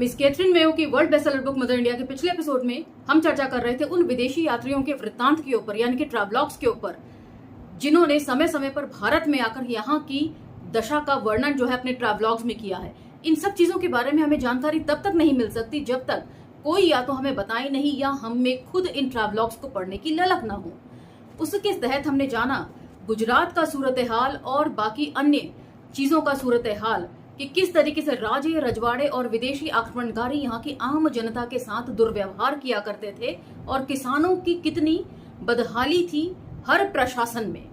Miss Catherine Mayo की world bestseller book mother India के पिछले एपिसोड में हम चर्चा कर रहे थे उन विदेशी यात्रियों के वृत्तांत के ऊपर, यानी कि ट्रैवलॉग्स के ऊपर, जिन्होंने समय समय पर भारत में आकर यहाँ की दशा का वर्णन जो है अपने ट्रैवलॉग्स में किया है। इन सब चीजों के बारे में हमें जानकारी तब तक नहीं मिल सकती जब तक कोई या तो हमें बताए नहीं या हमें खुद इन ट्रैवलॉग्स को पढ़ने की ललक ना हो। उसके तहत हमने जाना गुजरात का सूरत हाल और बाकी अन्य चीजों का सूरत हाल कि किस तरीके से राजे, रजवाड़े और विदेशी आक्रमणकारी यहाँ की आम जनता के साथ दुर्व्यवहार किया करते थे और किसानों की कितनी बदहाली थी हर प्रशासन में।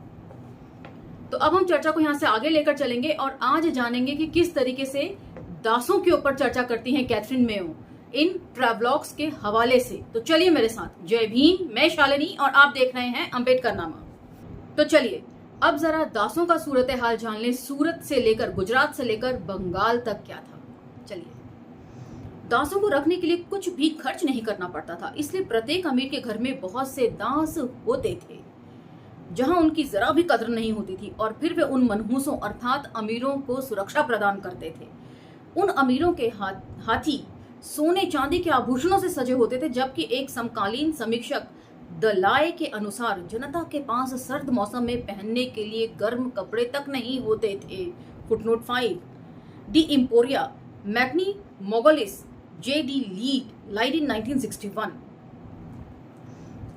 तो अब हम चर्चा को यहाँ से आगे लेकर चलेंगे और आज जानेंगे कि किस तरीके से दासों के ऊपर चर्चा करती हैं कैथरीन मेयो इन ट्रैवलॉग्स के हवाले से। तो चलिए मेरे साथ। जय भीम, मैं शालिनी और आप देख रहे हैं अंबेडकर नामा। तो चलिए अब जरा दासों का सूरत हाल जान लें। सूरत से लेकर, गुजरात से लेकर बंगाल तक क्या था। चलिए, दासों को रखने के लिए कुछ भी खर्च नहीं करना पड़ता था, इसलिए प्रत्येक अमीर के घर में बहुत से दास होते थे जहां उनकी जरा भी कदर नहीं होती थी, और फिर वे उन मनहूसों अर्थात अमीरों को सुरक्षा प्रदान करते थे। उन अमीरों के हाथी सोने चांदी के आभूषणों से सजे होते थे, जबकि एक समकालीन समीक्षक दलाय के अनुसार जनता के पास सर्द मौसम में पहनने के लिए गर्म कपड़े तक नहीं होते थे। फुटनोट 5 डी इम्पोरिया मैग्नी मोगोलिस जेडी लीड लाइड इन 1961।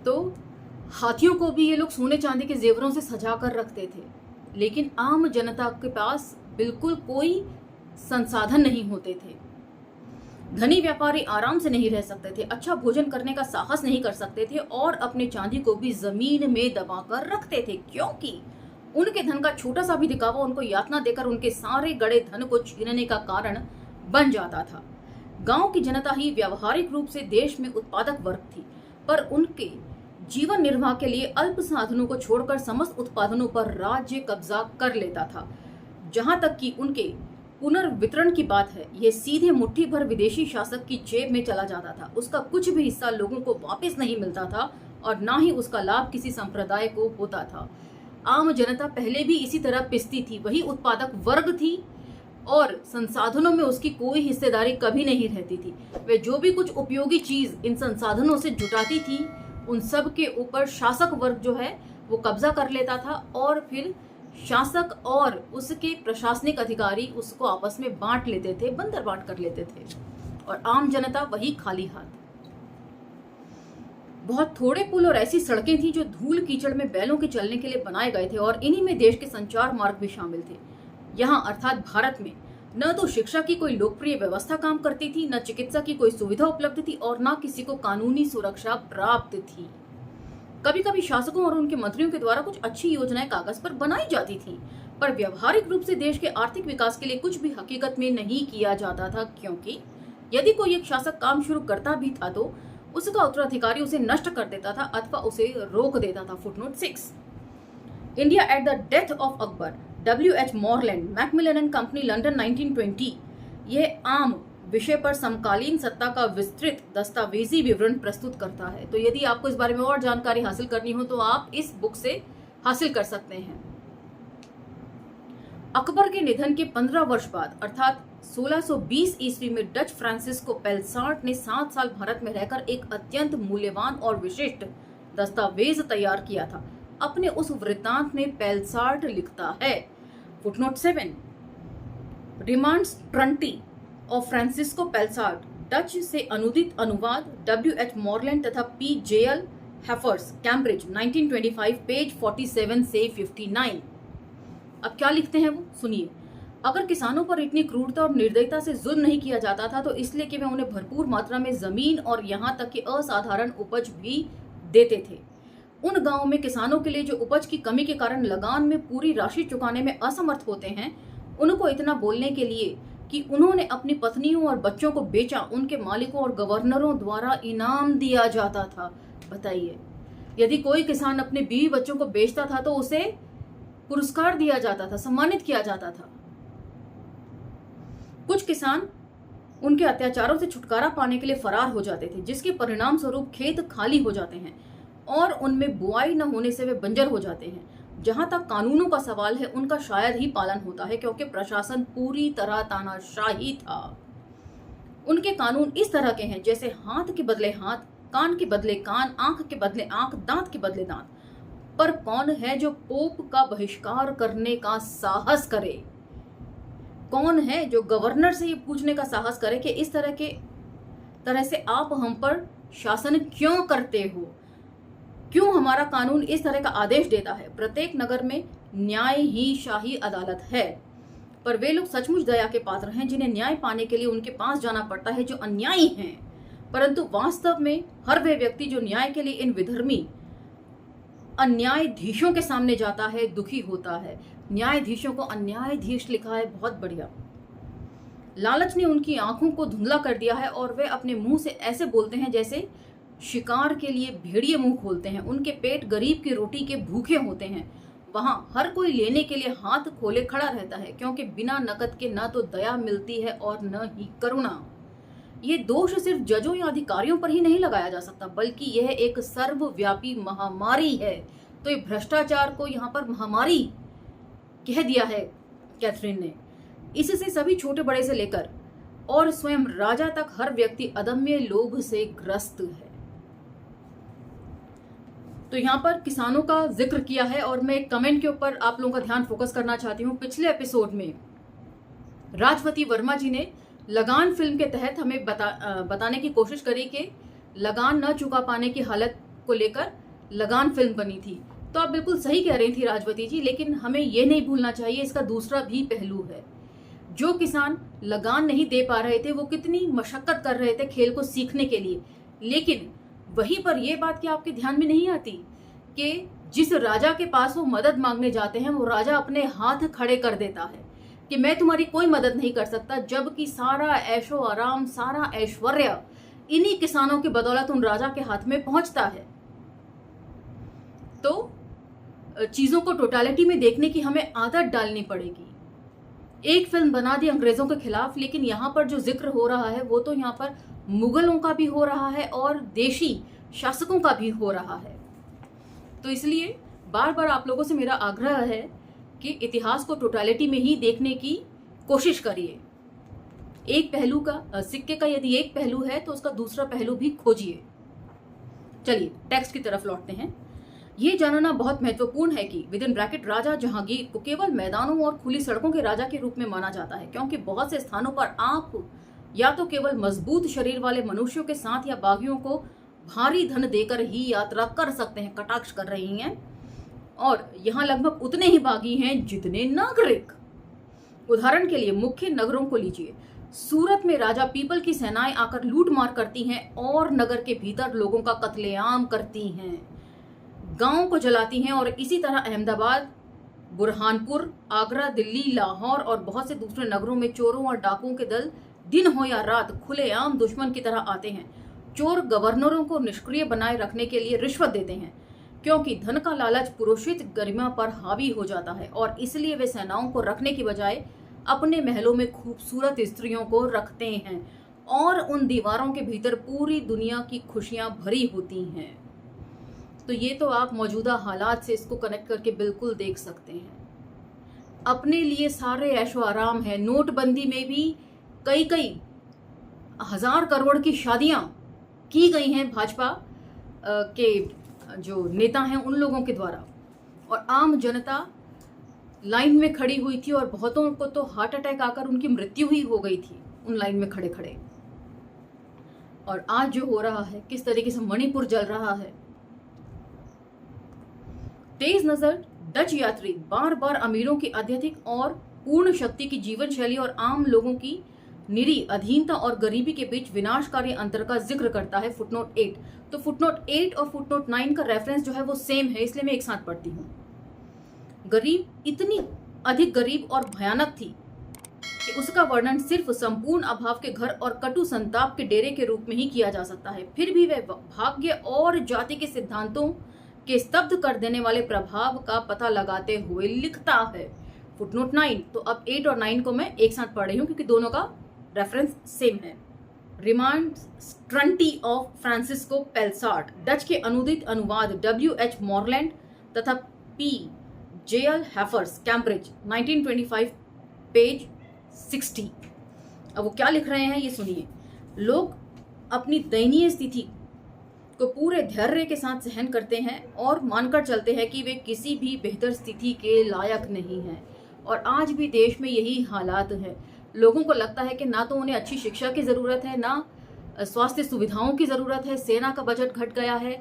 तो हाथियों को भी ये लोग सोने चांदी के जेवरों से सजा कर रखते थे, लेकिन आम जनता के पास बिल्कुल कोई संसाधन नहीं होते थे। धनी व्यापारी आराम से नहीं रह सकते थे, अच्छा भोजन करने का साहस नहीं कर सकते थे और अपने चांदी को भी जमीन में दबाकर रखते थे, क्योंकि उनके धन का छोटा सा भी दिखावा उनको यातना देकर उनके सारे गड़े धन को छीनने का कारण बन जाता था। गांव की जनता ही व्यावहारिक रूप से देश में उत्पादक वर्ग थी, पर उनके जीवन निर्वाह के लिए अल्प साधनों को छोड़कर समस्त उत्पादनों पर राज्य कब्जा कर लेता था। जहां तक कि उनके पुनर्वितरण की बात है, यह सीधे मुट्ठी भर विदेशी शासक की जेब में चला जाता था। उसका कुछ भी हिस्सा लोगों को वापस नहीं मिलता था और ना ही उसका लाभ किसी संप्रदाय को होता था। आम जनता पहले भी इसी तरह पिसती थी, वही उत्पादक वर्ग थी और संसाधनों में उसकी कोई हिस्सेदारी कभी नहीं रहती थी। वे जो भी कुछ उपयोगी चीज इन संसाधनों से जुटाती थी, उन सब के ऊपर शासक वर्ग जो है वो कब्जा कर लेता था और फिर शासक और उसके प्रशासनिक अधिकारी उसको आपस में बांट लेते थे, बंदर बांट कर लेते थे, और आम जनता वही खाली हाथ। बहुत थोड़े पुल और ऐसी सड़कें थी जो धूल कीचड़ में बैलों के चलने के लिए बनाए गए थे, और इन्हीं में देश के संचार मार्ग भी शामिल थे। यहाँ अर्थात भारत में न तो शिक्षा की कोई लोकप्रिय व्यवस्था काम करती थी, न चिकित्सा की कोई सुविधा उपलब्ध थी और न किसी को कानूनी सुरक्षा प्राप्त थी। कभी कभी शासकों और उनके मंत्रियों के द्वारा कुछ अच्छी योजनाएं कागज पर बनाई जाती थी, पर व्यवहारिक रूप से देश के आर्थिक विकास के लिए कुछ भी हकीकत में नहीं किया जाता था, क्योंकि यदि कोई एक शासक काम शुरू करता भी था तो उसका उत्तराधिकारी उसे नष्ट कर देता था अथवा उसे रोक देता था। Footnote 6 India at the death of Akbar, W.H. Moreland, Macmillan and company, London 1920। यह आम विषय पर समकालीन सत्ता का विस्तृत दस्तावेजी विवरण प्रस्तुत करता है। तो यदि आपको इस बारे में और जानकारी हासिल करनी हो तो आप इस बुक से हासिल कर सकते हैं। अकबर के निधन के 15 वर्ष बाद अर्थात 1620 ईस्वी में डच फ्रांसिस्को पेल्सार्ट ने 7 साल भारत में रहकर एक अत्यंत मूल्यवान और विशिष्ट दस्तावेज तैयार किया था। अपने उस वृत्तांत में पेल्सार्ट लिखता है, फुटनोट 7 रिमांड्स ट्रंटी और फ्रांसिस्को पेल्सार्ट, डच से अनुदित अनुवाद W.H. मॉरलैंड तथा P.J.L. हेफर्स, कैम्ब्रिज 1925, पेज 47 से 59। अब क्या लिखते हैं वो सुनिए। अगर किसानों पर इतनी क्रूरता और निर्दयता से जुल्म नहीं किया जाता था तो इसलिए कि वे उन्हें भरपूर मात्रा में जमीन और यहाँ तक कि असाधारण उपज भी देते थे। उन गांवों में किसानों के लिए जो उपज की कमी के कारण लगान में पूरी राशि चुकाने में असमर्थ होते हैं, उनको इतना बोलने के लिए कि उन्होंने अपनी पत्नियों और बच्चों को बेचा, उनके मालिकों और गवर्नरों द्वारा इनाम दिया जाता था। बताइए, यदि कोई किसान अपने बीवी बच्चों को बेचता था तो उसे पुरस्कार दिया जाता था, सम्मानित किया जाता था। कुछ किसान उनके अत्याचारों से छुटकारा पाने के लिए फरार हो जाते थे, जिसके परिणाम स्वरूप खेत खाली हो जाते हैं और उनमें बुआई न होने से वे बंजर हो जाते हैं। जहां तक कानूनों का सवाल है, उनका शायद ही पालन होता है, क्योंकि प्रशासन पूरी तरह तानाशाही था। उनके कानून इस तरह के हैं जैसे हाथ के बदले हाथ, कान के बदले कान, आंख के बदले आंख, दांत के बदले दांत। पर कौन है जो पोप का बहिष्कार करने का साहस करे? कौन है जो गवर्नर से ये पूछने का साहस करे कि इस तरह से आप हम पर शासन क्यों करते हो? क्यों हमारा कानून इस तरह का आदेश देता है? प्रत्येक नगर में न्याय ही शाही अदालत है, पर वे लोग सचमुच दया के पात्र हैं जिन्हें न्याय पाने के लिए उनके पास जाना पड़ता है जो अन्यायी हैं। परंतु वास्तव में हर वह व्यक्ति जो न्याय के लिए इन विधर्मी अन्यायाधीशों के सामने जाता है दुखी होता है। न्यायाधीशों को अन्यायाधीश लिखा है, बहुत बढ़िया। लालच ने उनकी आंखों को धुंधला कर दिया है और वे अपने मुंह से ऐसे बोलते हैं जैसे शिकार के लिए भेड़िए मुंह खोलते हैं। उनके पेट गरीब की रोटी के भूखे होते हैं। वहां हर कोई लेने के लिए हाथ खोले खड़ा रहता है, क्योंकि बिना नकद के न तो दया मिलती है और न ही करुणा। ये दोष सिर्फ जजों या अधिकारियों पर ही नहीं लगाया जा सकता, बल्कि यह एक सर्वव्यापी महामारी है। तो ये भ्रष्टाचार को यहाँ पर महामारी कह दिया है कैथरीन ने। इससे सभी छोटे बड़े से लेकर और स्वयं राजा तक हर व्यक्ति अदम्य लोभ से ग्रस्त है। तो यहाँ पर किसानों का जिक्र किया है और मैं एक कमेंट के ऊपर आप लोगों का ध्यान फोकस करना चाहती हूँ। पिछले एपिसोड में राजवती वर्मा जी ने लगान फिल्म के तहत हमें बताने की कोशिश करी कि लगान न चुका पाने की हालत को लेकर लगान फिल्म बनी थी। तो आप बिल्कुल सही कह रही थी राजवती जी, लेकिन हमें ये नहीं भूलना चाहिए इसका दूसरा भी पहलू है। जो किसान लगान नहीं दे पा रहे थे वो कितनी मशक्कत कर रहे थे खेल को सीखने के लिए, लेकिन वहीं पर यह बात क्या आपके ध्यान में नहीं आती कि जिस राजा के पास वो मदद मांगने जाते हैं वो राजा अपने हाथ खड़े कर देता है कि मैं तुम्हारी कोई मदद नहीं कर सकता, जबकि सारा ऐशो आराम, सारा ऐश्वर्य इन्हीं किसानों की बदौलत उन राजा के हाथ में पहुंचता है। तो चीजों को टोटालिटी में देखने की हमें आदत डालनी पड़ेगी। एक फिल्म बना दी अंग्रेजों के खिलाफ, लेकिन यहाँ पर जो जिक्र हो रहा है वो तो यहाँ पर मुगलों का भी हो रहा है और देशी शासकों का भी हो रहा है। तो इसलिए बार बार आप लोगों से मेरा आग्रह है कि इतिहास को टोटालिटी में ही देखने की कोशिश करिए। एक पहलू का सिक्के का यदि एक पहलू है तो उसका दूसरा पहलू भी खोजिए। चलिए टेक्स्ट की तरफ लौटते हैं। ये जानना बहुत महत्वपूर्ण है कि विद इन ब्रैकेट राजा जहांगीर को केवल मैदानों और खुली सड़कों के राजा के रूप में माना जाता है, क्योंकि बहुत से स्थानों पर आप या तो केवल मजबूत शरीर वाले मनुष्यों के साथ या बागियों को भारी धन देकर ही यात्रा कर सकते हैं। कटाक्ष कर रही हैं, और यहाँ लगभग उतने ही बागी हैं जितने नागरिक। उदाहरण के लिए मुख्य नगरों को लीजिए। सूरत में राजा पीपल की सेनाएं आकर लूट मार करती हैं और नगर के भीतर लोगों का कत्लेआम करती हैं, गांवों को जलाती हैं। और इसी तरह अहमदाबाद, बुरहानपुर, आगरा, दिल्ली, लाहौर और बहुत से दूसरे नगरों में चोरों और डाकुओं के दल दिन हो या रात खुलेआम दुश्मन की तरह आते हैं। चोर गवर्नरों को निष्क्रिय बनाए रखने के लिए रिश्वत देते हैं, क्योंकि धन का लालच पुरुषित गरिमा पर हावी हो जाता है, और इसलिए वे सेनाओं को रखने की बजाय अपने महलों में खूबसूरत स्त्रियों को रखते हैं और उन दीवारों के भीतर पूरी दुनिया की खुशियां भरी होती हैं। तो ये तो आप मौजूदा हालात से इसको कनेक्ट करके बिल्कुल देख सकते हैं। अपने लिए सारे ऐशो आराम है। नोटबंदी में भी कई हजार करोड़ की शादियां की गई हैं भाजपा के जो नेता हैं उन लोगों के द्वारा, और आम जनता लाइन में खड़ी हुई थी और बहुतों को तो हार्ट अटैक आकर उनकी मृत्यु ही हो गई थी उन लाइन में खड़े खड़े। और आज जो हो रहा है, किस तरीके से मणिपुर जल रहा है। तेज नजर डच यात्री बार बार अमीरों की अत्यधिक और पूर्ण शक्ति की जीवन शैली और आम लोगों की निरी अधीनता और गरीबी के बीच विनाशकारी अंतर का जिक्र करता है फुटनोट 8। तो फुटनोट 8 और फुटनोट 9 का रेफरेंस जो है वो सेम है, इसलिए मैं एक साथ पढ़ती हूँ। गरीब इतनी अधिक गरीब और भयानक थी कि उसका वर्णन सिर्फ संपूर्ण अभाव के घर और कटु संताप के डेरे के रूप में ही किया जा सकता है। फिर भी वह भाग्य और जाति के सिद्धांतों के स्तब्ध कर देने वाले प्रभाव का पता लगाते हुए लिखता है। फुटनोट 9। तो अब 8 और 9 को मैं एक साथ पढ़ रही हूँ क्योंकि दोनों का रेफरेंस सेम है। Remonstrantie of Francisco Pelsaert, Dutch के अनुदित अनुवाद W.H. मॉरलैंड तथा P.J.L. हैफर्स, कैम्ब्रिज 1925, पेज 60। अब वो क्या लिख रहे हैं ये सुनिए। लोग अपनी दयनीय स्थिति को पूरे धैर्य के साथ सहन करते हैं और मानकर चलते हैं कि वे किसी भी बेहतर स्थिति के लायक नहीं हैं। और आज भी देश में यही हालात है। लोगों को लगता है कि ना तो उन्हें अच्छी शिक्षा की ज़रूरत है, ना स्वास्थ्य सुविधाओं की ज़रूरत है। सेना का बजट घट गया है,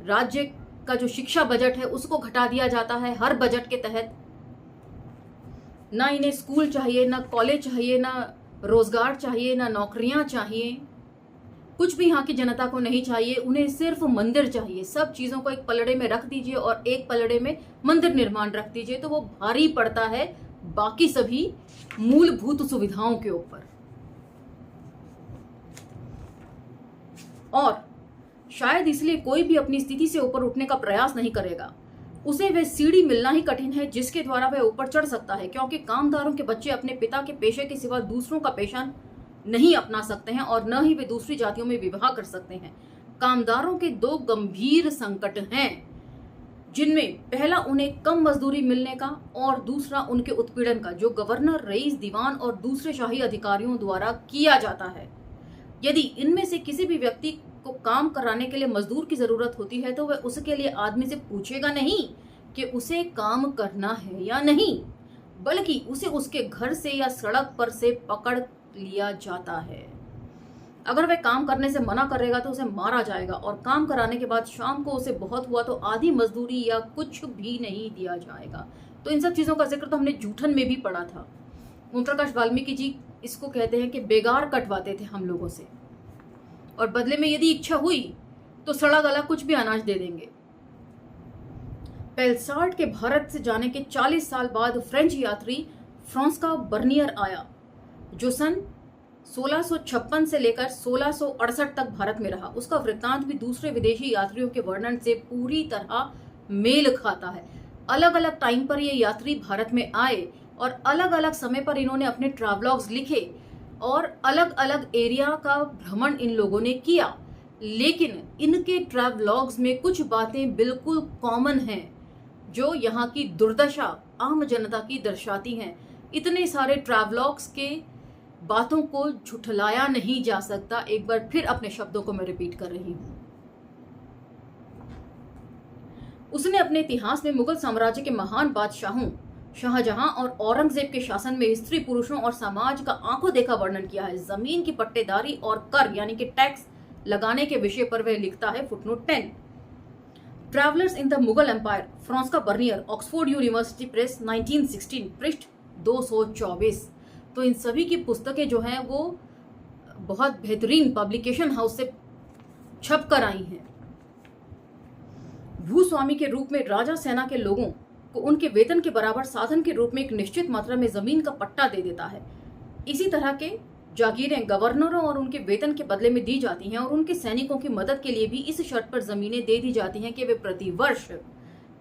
राज्य का जो शिक्षा बजट है उसको घटा दिया जाता है हर बजट के तहत। ना इन्हें स्कूल चाहिए, ना कॉलेज चाहिए, ना रोजगार चाहिए, ना नौकरियां चाहिए, कुछ भी यहाँ की जनता को नहीं चाहिए। उन्हें सिर्फ मंदिर चाहिए। सब चीज़ों को एक पलड़े में रख दीजिए और एक पलड़े में मंदिर निर्माण रख दीजिए तो वो भारी पड़ता है बाकी सभी मूलभूत सुविधाओं के ऊपर। और शायद इसलिए कोई भी अपनी स्थिति से ऊपर उठने का प्रयास नहीं करेगा। उसे वह सीढ़ी मिलना ही कठिन है जिसके द्वारा वह ऊपर चढ़ सकता है, क्योंकि कामदारों के बच्चे अपने पिता के पेशे के सिवा दूसरों का पेशा नहीं अपना सकते हैं और न ही वे दूसरी जातियों में विवाह कर सकते हैं। कामदारों के दो गंभीर संकट हैं, जिनमें पहला उन्हें कम मजदूरी मिलने का और दूसरा उनके उत्पीड़न का, जो गवर्नर, रईस, दीवान और दूसरे शाही अधिकारियों द्वारा किया जाता है। यदि इनमें से किसी भी व्यक्ति को काम कराने के लिए मजदूर की जरूरत होती है तो वह उसके लिए आदमी से पूछेगा नहीं कि उसे काम करना है या नहीं, बल्कि उसे उसके घर से या सड़क पर से पकड़ लिया जाता है। अगर वह काम करने से मना करेगा तो उसे मारा जाएगा और काम कराने के बाद शाम को उसे बहुत हुआ तो आधी मजदूरी या कुछ भी नहीं दिया जाएगा। तो इन सब चीजों का जिक्र तो हमने जूठन में भी पढ़ा था। ओम प्रकाश वाल्मीकि जी इसको कहते हैं कि बेगार कटवाते थे हम लोगों से और बदले में यदि इच्छा हुई तो सड़ा गला कुछ भी अनाज दे देंगे। पेल्सार्ड के भारत से जाने के 40 साल बाद फ्रेंच यात्री फ्रांस्का बर्नियर आया, जो सन 1656 से लेकर 1668 तक भारत में रहा। उसका वृत्तांत भी दूसरे विदेशी यात्रियों के वर्णन से पूरी तरह मेल खाता है। अलग अलग टाइम पर ये यात्री भारत में आए और अलग अलग समय पर इन्होंने अपने ट्रैवलॉग्स लिखे और अलग अलग एरिया का भ्रमण इन लोगों ने किया। लेकिन इनके ट्रैवलॉग्स में कुछ बातें बिल्कुल कॉमन हैं जो यहाँ की दुर्दशा आम जनता की दर्शाती हैं। इतने सारे ट्रैवलॉग्स के बातों को झुठलाया नहीं जा सकता। एक बार फिर अपने शब्दों को मैं रिपीट कर रही हूं। उसने अपने इतिहास में मुगल साम्राज्य के महान बादशाहों शाहजहां और औरंगजेब के शासन में स्त्री पुरुषों और समाज का आंखों देखा वर्णन किया है। जमीन की पट्टेदारी और कर यानी कि टैक्स लगाने के विषय पर वह लिखता है footnote 10। Travellers in the Mughal empire, Francois Bernier, Oxford university press, 1916, पृष्ठ 224। तो इन सभी की पुस्तकें जो हैं वो बहुत बेहतरीन पब्लिकेशन हाउस से छप कर आई हैं। भूस्वामी के रूप में राजा सेना के लोगों को उनके वेतन के बराबर साधन के रूप में एक निश्चित मात्रा में जमीन का पट्टा दे देता है। इसी तरह के जागीरें गवर्नरों और उनके वेतन के बदले में दी जाती हैं और उनके सैनिकों की मदद के लिए भी इस शर्त पर जमीनें दे दी जाती हैं कि वे प्रति वर्ष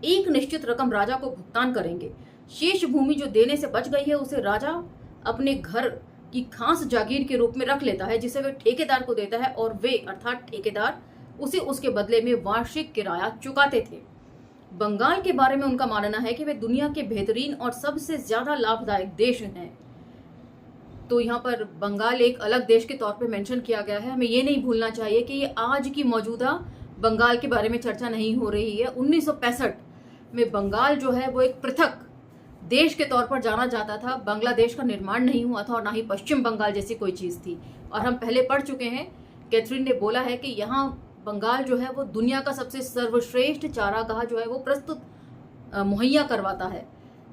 एक निश्चित रकम राजा को भुगतान करेंगे। शेष भूमि जो देने से बच गई है उसे राजा अपने घर की खास जागीर के रूप में रख लेता है, जिसे वे ठेकेदार को देता है और वे अर्थात ठेकेदार उसे उसके बदले में वार्षिक किराया चुकाते थे। बंगाल के बारे में उनका मानना है कि वे दुनिया के बेहतरीन और सबसे ज्यादा लाभदायक देश हैं। तो यहाँ पर बंगाल एक अलग देश के तौर पे मेंशन किया गया है। हमें ये नहीं भूलना चाहिए कि ये आज की मौजूदा बंगाल के बारे में चर्चा नहीं हो रही है। 1965 में बंगाल जो है वो एक पृथक देश के तौर पर जाना जाता था। बांग्लादेश का निर्माण नहीं हुआ था और ना ही पश्चिम बंगाल जैसी कोई चीज थी। और हम पहले पढ़ चुके हैं, कैथरीन ने बोला है कि यहाँ बंगाल जो है वो दुनिया का सबसे सर्वश्रेष्ठ चारागाह जो है वो प्रस्तुत मुहैया करवाता है।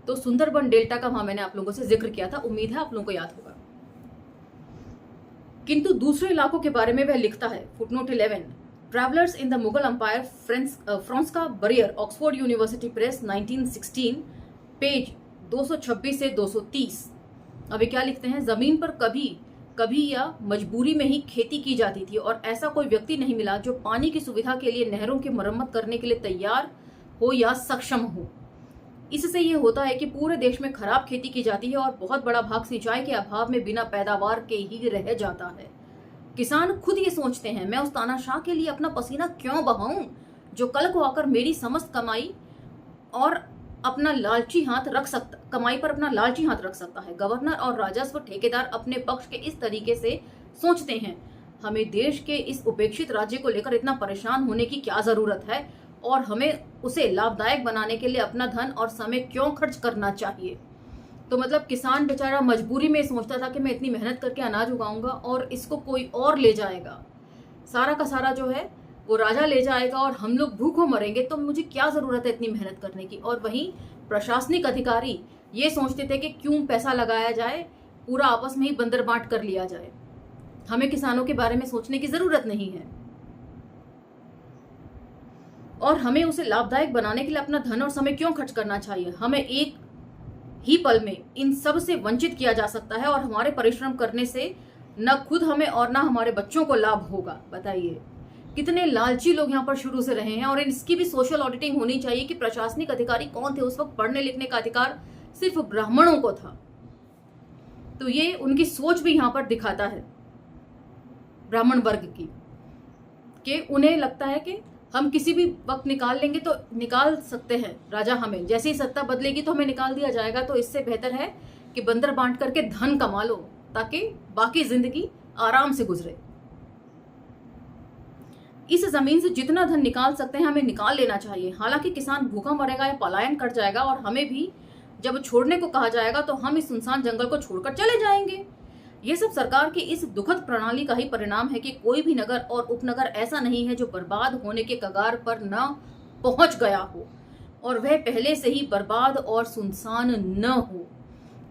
तो सुंदरबन डेल्टा का वहां मैंने आप लोगों से जिक्र किया था, उम्मीद है आप लोगों को याद होगा। किंतु दूसरे इलाकों के बारे में वह लिखता है footnote 11। Travellers in the Mughal empire, Francois Bernier, Oxford university press, 1916, page 226 से 230। अभी क्या लिखते हैं, जमीन पर कभी या मजबूरी में ही खेती की जाती थी और ऐसा कोई व्यक्ति नहीं मिला जो पानी की सुविधा के लिए नहरों की मरम्मत करने के लिए तैयार हो या सक्षम हो। इससे ये होता है कि पूरे देश में खराब खेती की जाती है और बहुत बड़ा भाग सिंचाई के अभाव में बिना पैदावार के ही रह जाता है। किसान खुद ये सोचते हैं, मैं उस तानाशाह के लिए अपना पसीना क्यों बहाऊं जो कल को आकर मेरी समस्त कमाई और अपना लालची हाथ रख सकता कमाई पर अपना लालची हाथ रख सकता है। गवर्नर और राजस्व ठेकेदार अपने पक्ष के इस तरीके से सोचते हैं। हमें देश के इस उपेक्षित राज्य को लेकर इतना परेशान होने की क्या जरूरत है और हमें उसे लाभदायक बनाने के लिए अपना धन और समय क्यों खर्च करना चाहिए। तो मतलब किसान बेचारा मजबूरी में सोचता था कि मैं इतनी मेहनत करके अनाज उगाऊंगा और इसको कोई और ले जाएगा, सारा का सारा जो है वो राजा ले जाएगा और हम लोग भूखों मरेंगे, तो मुझे क्या जरूरत है इतनी मेहनत करने की। और वहीं प्रशासनिक अधिकारी ये सोचते थे कि क्यों पैसा लगाया जाए, पूरा आपस में ही बंदर बांट कर लिया जाए, हमें किसानों के बारे में सोचने की जरूरत नहीं है और हमें उसे लाभदायक बनाने के लिए अपना धन और समय क्यों खर्च करना चाहिए। हमें एक ही पल में इन सब से वंचित किया जा सकता है और हमारे परिश्रम करने से न खुद हमें और न हमारे बच्चों को लाभ होगा। बताइए कितने लालची लोग यहाँ पर शुरू से रहे हैं। और इसकी भी सोशल ऑडिटिंग होनी चाहिए कि प्रशासनिक अधिकारी कौन थे। उस वक्त पढ़ने लिखने का अधिकार सिर्फ ब्राह्मणों को था, तो ये उनकी सोच भी यहाँ पर दिखाता है ब्राह्मण वर्ग की, कि उन्हें लगता है कि हम किसी भी वक्त निकाल लेंगे तो निकाल सकते हैं राजा, हमें जैसे ही सत्ता बदलेगी तो हमें निकाल दिया जाएगा, तो इससे बेहतर है कि बंदर बांट करके धन कमा लो ताकि बाकी जिंदगी आराम से गुजरे। इस जमीन से जितना धन निकाल सकते हैं हमें निकाल लेना चाहिए। हालांकि किसान भूखा मरेगा या पलायन कर जाएगा और हमें भी जब छोड़ने को कहा जाएगा तो हम इस सुनसान जंगल को छोड़कर चले जाएंगे। ये सब सरकार की इस दुखद प्रणाली का ही परिणाम है कि कोई भी नगर और उपनगर ऐसा नहीं है जो बर्बाद होने के कगार पर न पहुंच गया हो और वह पहले से ही बर्बाद और सुनसान न हो।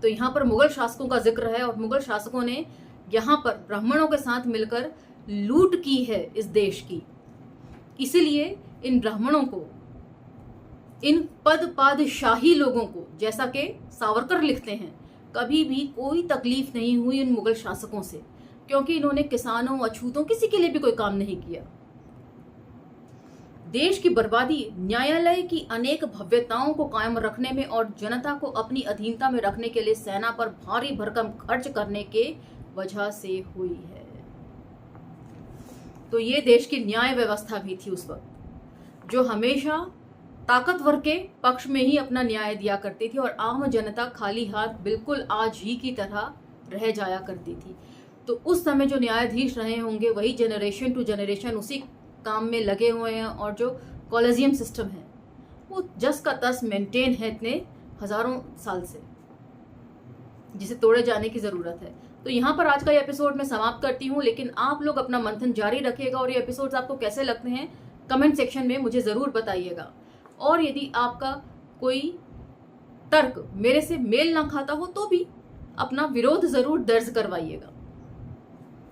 तो यहाँ पर मुगल शासकों का जिक्र है और मुगल शासकों ने यहाँ पर ब्राह्मणों के साथ मिलकर लूट की है इस देश की। इसीलिए इन ब्राह्मणों को, इन पादशाही लोगों को, जैसा कि सावरकर लिखते हैं, कभी भी कोई तकलीफ नहीं हुई इन मुगल शासकों से, क्योंकि इन्होंने किसानों, अछूतों, किसी के लिए भी कोई काम नहीं किया। देश की बर्बादी न्यायालय की अनेक भव्यताओं को कायम रखने में और जनता को अपनी अधीनता में रखने के लिए सेना पर भारी भरकम खर्च करने के वजह से हुई है। तो ये देश की न्याय व्यवस्था भी थी उस वक्त, जो हमेशा ताकतवर के पक्ष में ही अपना न्याय दिया करती थी और आम जनता खाली हाथ बिल्कुल आज ही की तरह रह जाया करती थी। तो उस समय जो न्यायाधीश रहे होंगे वही जनरेशन टू जनरेशन उसी काम में लगे हुए हैं और जो कॉलेजियम सिस्टम है वो जस का तस मेंटेन है इतने हजारों साल से, जिसे तोड़े जाने की जरूरत है। तो यहाँ पर आज का ये एपिसोड मैं समाप्त करती हूँ, लेकिन आप लोग अपना मंथन जारी रखिएगा और ये एपिसोड्स आपको कैसे लगते हैं कमेंट सेक्शन में मुझे जरूर बताइएगा। और यदि आपका कोई तर्क मेरे से मेल ना खाता हो तो भी अपना विरोध जरूर दर्ज करवाइएगा,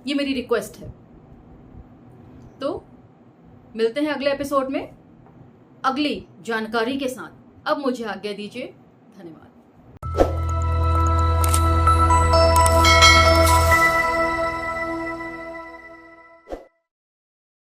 ये मेरी रिक्वेस्ट है। तो मिलते हैं अगले एपिसोड में अगली जानकारी के साथ। अब मुझे आज्ञा दीजिए, धन्यवाद।